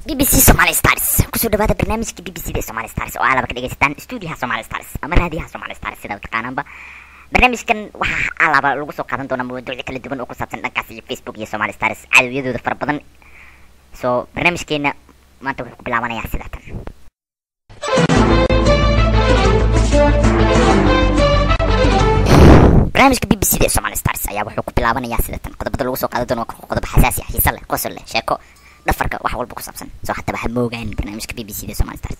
بي بي سي Somali Stars kusoo dhawaada barnaamijka بي بي سي Somali Stars oo aad ka dhageystaan studio Somali Stars ama raadiyaha Somali Stars sida taqaanaba barnaamijkan waxa alaaba lagu soo qaadan doona mowduucyo kala duwan oo ku saabsan dhankaas iyo Facebook iyo Somali Stars caawiyadooda fara badan soo barnaamijkeena maanta wuxuu ku bilaabanayaa sidatan barnaamijka بي بي سي Somali Stars ayaa wuxuu ku bilaabanayaa sidatan qodobada lagu soo qaadan doono qodob xasaasi ah xiiso leh qosol leh sheeko dhafarka wax walba ku saabsan soo haddaba ha moogaan barnaamijka بي بي سي Somali Stars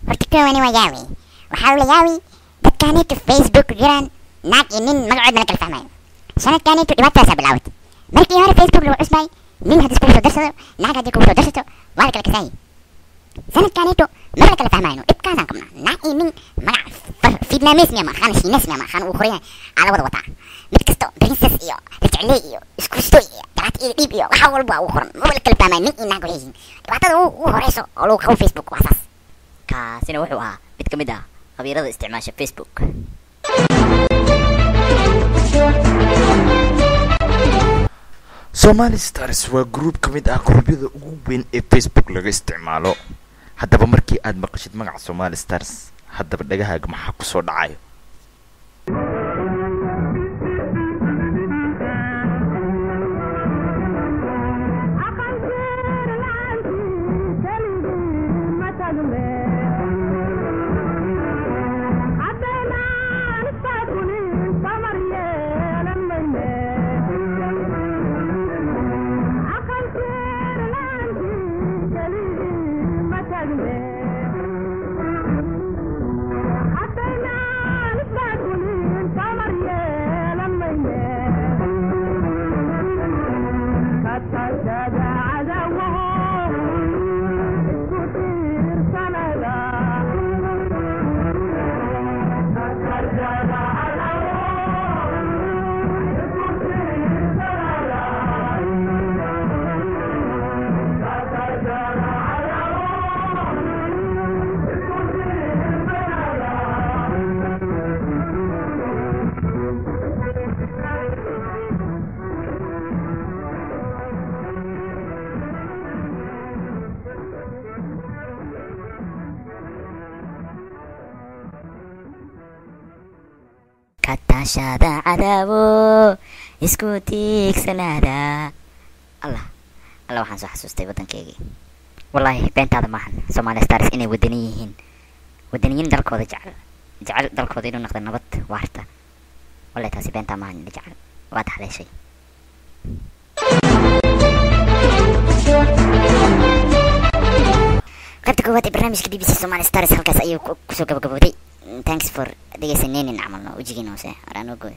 hortikowani waa yaawi waxaa ula yaawi dadkaanitu Facebook jiraan naag iyo nin magacoodana kala fahmayo sanadkaanitu dhibaatadaasaa bilaawatay markii hore Facebook lagu cusbay nin haddii kugu soo darsado naag haddii kugu soo darsato waa la kala kasaayi sanadkaanitu mar la kala fahmayno dhibkaasaan qabnaa naag iyo nin magac vietnamese miya maqaan shiines miya maqaan uu qorayahay aa la wada wataa mid kasto princess iyo rajacley iyo iskustoy iyo garaad iyo dhiib iyo waxa walba uu qoran ma la kala fahmayo nin iyo naag waxay yihiin dhibaatada ugu horeyso oo lagu qabo Facebook waa saas kaasina wuxuu ahaa mid ka mid ah khabiirada isticmaasha Facebook Somali Stars waa group ka mid ah gruubyada ugu weyn ee Facebook laga isticmaalo haddaba markii aad maqashid magaca Somali Stars haddaba dhagahaaga maxaa ku soo dhacayo katashada cadaabo isku tiigsanada allah waxaan soo xasuustay waddankeygii wallahi beentaada maahan Somali Stars inay wadaniyiin dalkooda jecel dalkooda inuu noqdo nabad waarta wallahi taasi beentaa maahan jecel waad haleeshay qaybta koowaad ee barnaamijka BBC Somali Stars halkaas ayuu kusoo gabagabowday thanks for dhegeysaneen in camalno wajigina hoose araan ogoy